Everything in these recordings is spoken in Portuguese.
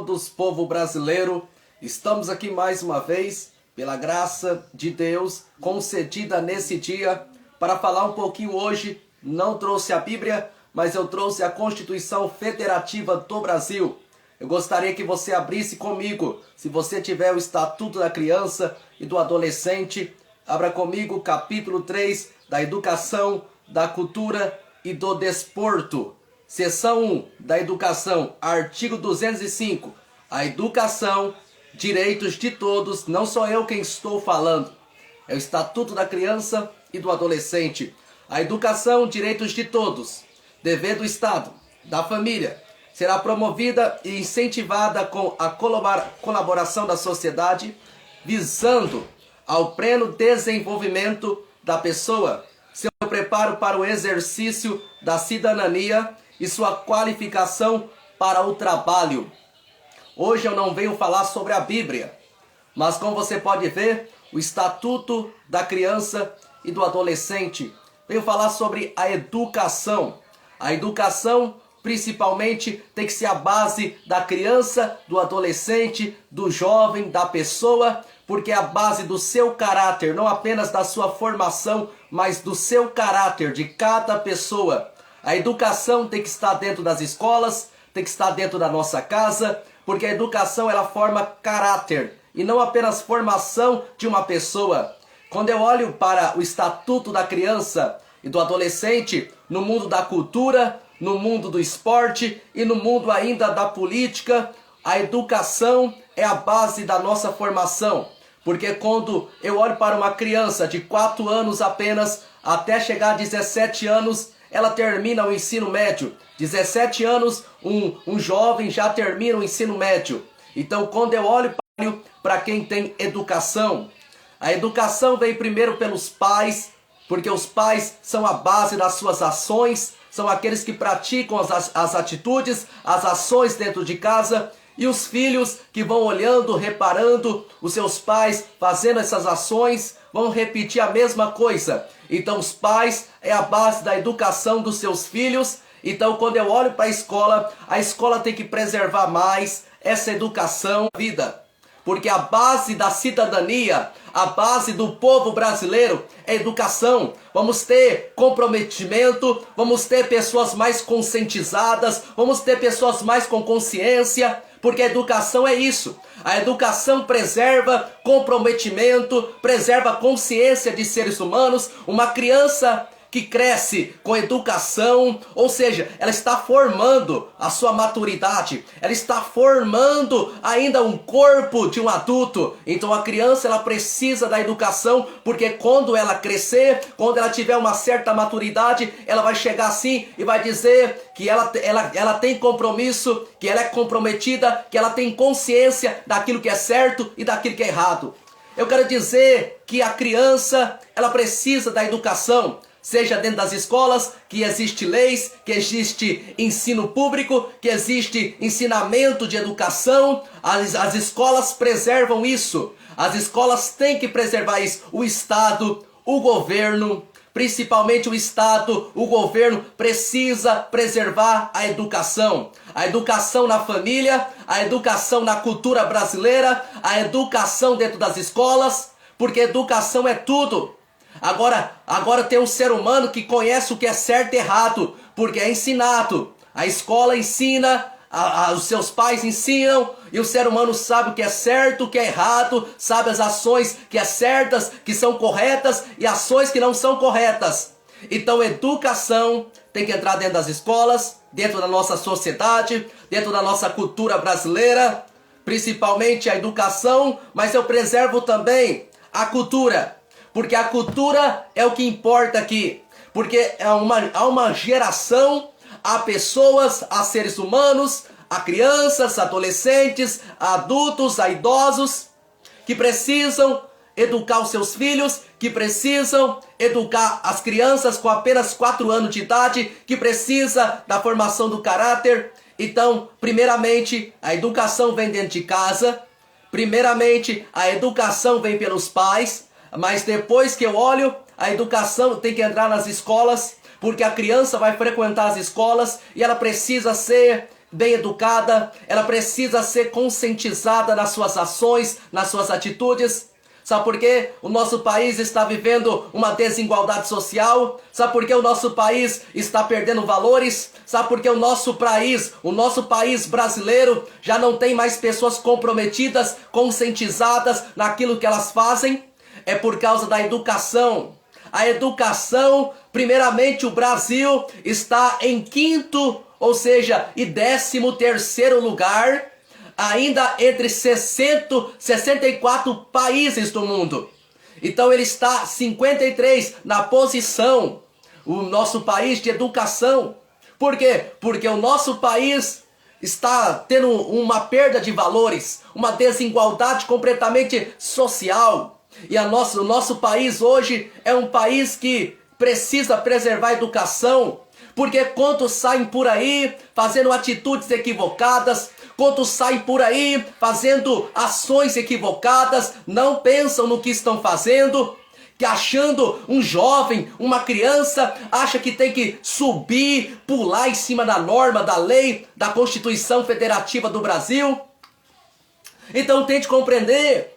todos, povo brasileiro. Estamos aqui mais uma vez, pela graça de Deus, concedida nesse dia, para falar um pouquinho hoje. Não trouxe a Bíblia, mas eu trouxe a Constituição Federativa do Brasil. Eu gostaria que você abrisse comigo, se você tiver o Estatuto da Criança e do Adolescente, abra comigo o capítulo 3 da Educação, da Cultura e do Desporto. Seção 1 da Educação, artigo 205. A educação, direitos de todos, não sou eu quem estou falando. É o Estatuto da Criança e do Adolescente. A educação, direitos de todos. Dever do Estado, da família, será promovida e incentivada com a colaboração da sociedade, visando ao pleno desenvolvimento da pessoa, seu preparo para o exercício da cidadania e sua qualificação para o trabalho. Hoje eu não venho falar sobre a Bíblia, mas como você pode ver, o Estatuto da Criança e do Adolescente. Venho falar sobre a educação. A educação, principalmente, tem que ser a base da criança, do adolescente, do jovem, da pessoa, porque é a base do seu caráter, não apenas da sua formação, mas do seu caráter, de cada pessoa. A educação tem que estar dentro das escolas, tem que estar dentro da nossa casa, porque a educação ela forma caráter e não apenas formação de uma pessoa. Quando eu olho para o Estatuto da Criança e do Adolescente, no mundo da cultura, no mundo do esporte e no mundo ainda da política, a educação é a base da nossa formação. Porque quando eu olho para uma criança de 4 anos apenas, até chegar a 17 anos, ela termina o ensino médio. 17 anos, um jovem já termina o ensino médio. Então, quando eu olho para quem tem educação, a educação vem primeiro pelos pais, porque os pais são a base das suas ações, são aqueles que praticam as atitudes, as ações dentro de casa, e os filhos que vão olhando, reparando os seus pais fazendo essas ações, vão repetir a mesma coisa. Então os pais é a base da educação dos seus filhos. Então quando eu olho para a escola tem que preservar mais essa educação da vida. Porque a base da cidadania, a base do povo brasileiro é educação. Vamos ter comprometimento, vamos ter pessoas mais conscientizadas, vamos ter pessoas mais com consciência, porque a educação é isso. A educação preserva comprometimento, preserva a consciência de seres humanos. Uma criança que cresce com educação, ou seja, ela está formando a sua maturidade, ela está formando ainda um corpo de um adulto. Então a criança ela precisa da educação, porque quando ela crescer, quando ela tiver uma certa maturidade, ela vai chegar assim e vai dizer que ela tem compromisso, que ela é comprometida, que ela tem consciência daquilo que é certo e daquilo que é errado. Eu quero dizer que a criança ela precisa da educação. Seja dentro das escolas, que existe leis, que existe ensino público, que existe ensinamento de educação. As escolas preservam isso. As escolas têm que preservar isso. O Estado, o governo, principalmente o Estado, o governo precisa preservar a educação. A educação na família, a educação na cultura brasileira, a educação dentro das escolas, porque educação é tudo. Agora tem um ser humano que conhece o que é certo e errado, porque é ensinado. A escola ensina, os seus pais ensinam, e o ser humano sabe o que é certo, o que é errado, sabe as ações que é certas, que são corretas, e ações que não são corretas. Então educação tem que entrar dentro das escolas, dentro da nossa sociedade, dentro da nossa cultura brasileira, principalmente a educação, mas eu preservo também a cultura. Porque a cultura é o que importa aqui. Porque há uma geração, há pessoas, há seres humanos, há crianças, adolescentes, há adultos, há idosos, que precisam educar os seus filhos, que precisam educar as crianças com apenas 4 anos de idade, que precisa da formação do caráter. Então, primeiramente, a educação vem dentro de casa. Primeiramente, a educação vem pelos pais. Mas depois que eu olho, a educação tem que entrar nas escolas, porque a criança vai frequentar as escolas e ela precisa ser bem educada, ela precisa ser conscientizada nas suas ações, nas suas atitudes. Sabe por quê? O nosso país está vivendo uma desigualdade social. Sabe por que o nosso país está perdendo valores? Sabe por que o nosso país brasileiro, já não tem mais pessoas comprometidas, conscientizadas naquilo que elas fazem? É por causa da educação. A educação, primeiramente o Brasil está em quinto, ou seja, e 13º lugar, ainda entre 64 países do mundo. Então ele está 53 na posição, o nosso país de educação. Por quê? Porque o nosso país está tendo uma perda de valores, uma desigualdade completamente social. E o nosso país hoje é um país que precisa preservar a educação, porque quantos saem por aí fazendo atitudes equivocadas, quantos saem por aí fazendo ações equivocadas, não pensam no que estão fazendo, que achando um jovem, uma criança, acha que tem que subir, pular em cima da norma, da lei, da Constituição Federativa do Brasil. Então tente compreender.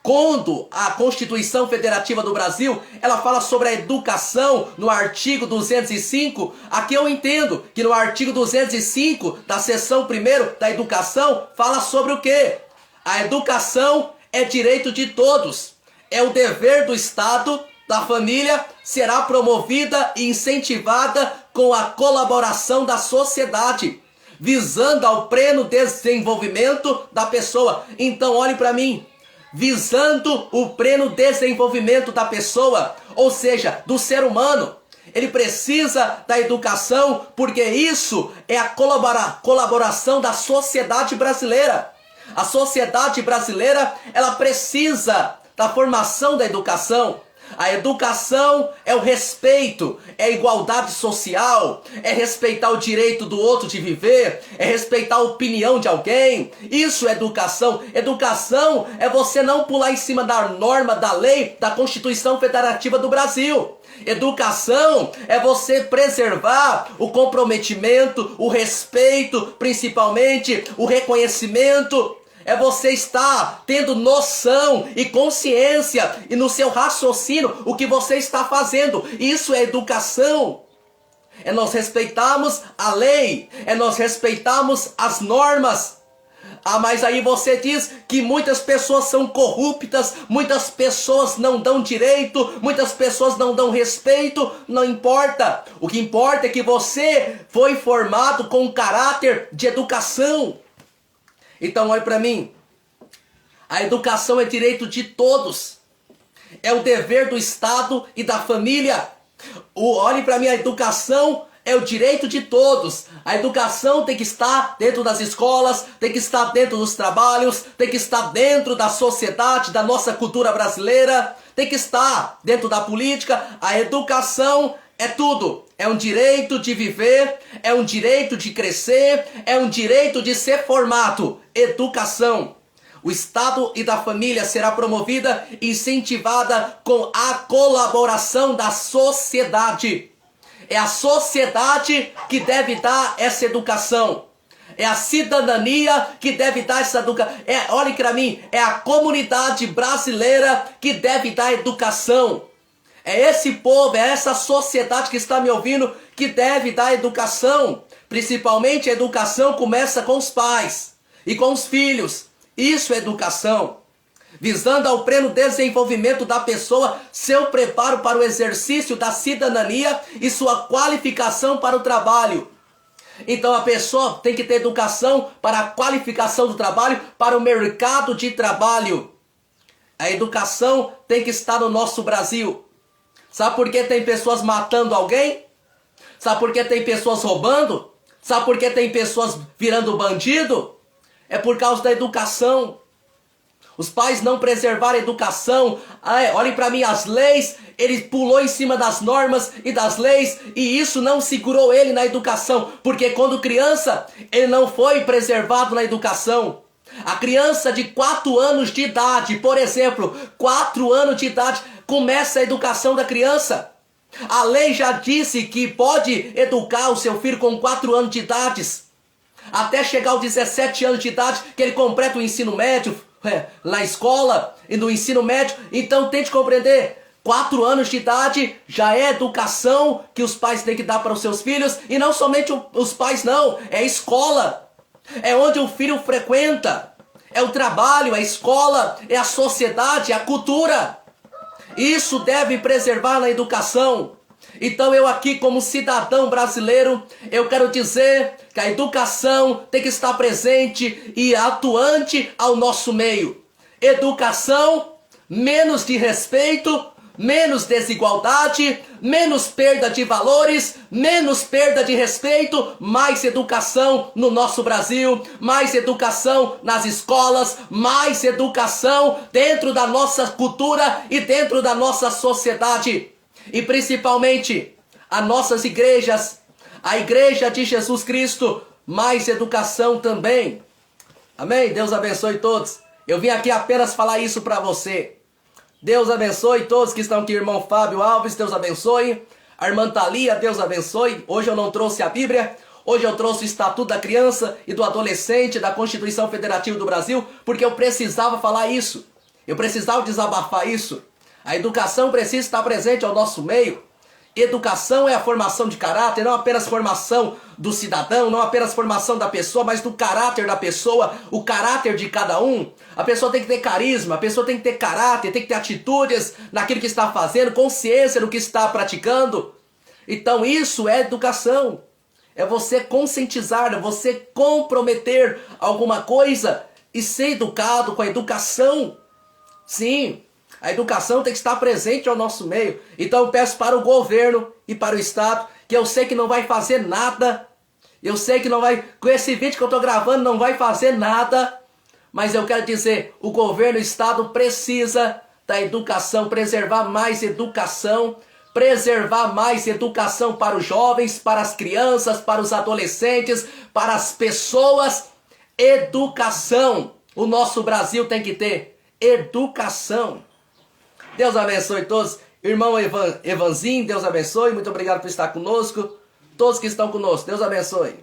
Quando a Constituição Federativa do Brasil, ela fala sobre a educação no artigo 205, aqui eu entendo que no artigo 205 da seção 1ª da educação, fala sobre o quê? A educação é direito de todos, é o dever do Estado, da família, será promovida e incentivada com a colaboração da sociedade, visando ao pleno desenvolvimento da pessoa. Então olhe para mim. Visando o pleno desenvolvimento da pessoa, ou seja, do ser humano. Ele precisa da educação, porque isso é a colaboração da sociedade brasileira. A sociedade brasileira, ela precisa da formação da educação. A educação é o respeito, é a igualdade social, é respeitar o direito do outro de viver, é respeitar a opinião de alguém. Isso é educação. Educação é você não pular em cima da norma, da lei, da Constituição Federativa do Brasil. Educação é você preservar o comprometimento, o respeito, principalmente o reconhecimento. É você estar tendo noção e consciência e no seu raciocínio o que você está fazendo. Isso é educação. É nós respeitarmos a lei, é nós respeitarmos as normas. Ah, mas aí você diz que muitas pessoas são corruptas, muitas pessoas não dão direito, muitas pessoas não dão respeito. Não importa. O que importa é que você foi formado com um caráter de educação. Então olhe para mim, a educação é direito de todos, é o dever do Estado e da família. Olhe para mim, a educação é o direito de todos. A educação tem que estar dentro das escolas, tem que estar dentro dos trabalhos, tem que estar dentro da sociedade, da nossa cultura brasileira, tem que estar dentro da política. A educação é tudo. É um direito de viver, é um direito de crescer, é um direito de ser formado. Educação. O Estado e da família será promovida e incentivada com a colaboração da sociedade. É a sociedade que deve dar essa educação. É a cidadania que deve dar essa educação. Olhe para mim, é a comunidade brasileira que deve dar educação. É esse povo, é essa sociedade que está me ouvindo que deve dar educação. Principalmente a educação começa com os pais e com os filhos. Isso é educação. Visando ao pleno desenvolvimento da pessoa, seu preparo para o exercício da cidadania e sua qualificação para o trabalho. Então a pessoa tem que ter educação para a qualificação do trabalho, para o mercado de trabalho. A educação tem que estar no nosso Brasil. Sabe por que tem pessoas matando alguém? Sabe por que tem pessoas roubando? Sabe por que tem pessoas virando bandido? É por causa da educação. Os pais não preservaram a educação. Olhem para mim, as leis, ele pulou em cima das normas e das leis, e isso não segurou ele na educação, porque quando criança, ele não foi preservado na educação. A criança de 4 anos de idade, por exemplo, 4 anos de idade, começa a educação da criança. A lei já disse que pode educar o seu filho com 4 anos de idade. até chegar aos 17 anos de idade, que ele completa o ensino médio, na escola e no ensino médio. Então tente compreender, 4 anos de idade já é educação que os pais têm que dar para os seus filhos, e não somente os pais não, é a escola, é onde o filho frequenta, é o trabalho, a escola, é a sociedade, é a cultura. Isso deve preservar na educação. Então eu aqui como cidadão brasileiro, eu quero dizer que a educação tem que estar presente e atuante ao nosso meio. Educação, menos de respeito, menos desigualdade, menos perda de valores, menos perda de respeito, mais educação no nosso Brasil, mais educação nas escolas, mais educação dentro da nossa cultura e dentro da nossa sociedade. E principalmente as nossas igrejas, a Igreja de Jesus Cristo, mais educação também. Amém? Deus abençoe todos. Eu vim aqui apenas falar isso para você. Deus abençoe todos que estão aqui, irmão Fábio Alves, Deus abençoe. A irmã Thalia, Deus abençoe. Hoje eu não trouxe a Bíblia, hoje eu trouxe o Estatuto da Criança e do Adolescente da Constituição Federativa do Brasil, porque eu precisava falar isso. Eu precisava desabafar isso. A educação precisa estar presente ao nosso meio. Educação é a formação de caráter, não apenas formação do cidadão, não apenas formação da pessoa, mas do caráter da pessoa, o caráter de cada um. A pessoa tem que ter carisma, a pessoa tem que ter caráter, tem que ter atitudes naquilo que está fazendo, consciência no que está praticando. Então isso é educação. É você conscientizar, é você comprometer alguma coisa e ser educado com a educação. Sim. A educação tem que estar presente ao nosso meio. Então eu peço para o governo e para o Estado, que eu sei que não vai fazer nada. Eu sei que não vai, com esse vídeo que eu estou gravando, não vai fazer nada. Mas eu quero dizer, o governo e o Estado precisa da educação, preservar mais educação para os jovens, para as crianças, para os adolescentes, para as pessoas. Educação. O nosso Brasil tem que ter educação. Deus abençoe todos. Irmão Evanzinho, Deus abençoe. Muito obrigado por estar conosco. Todos que estão conosco, Deus abençoe.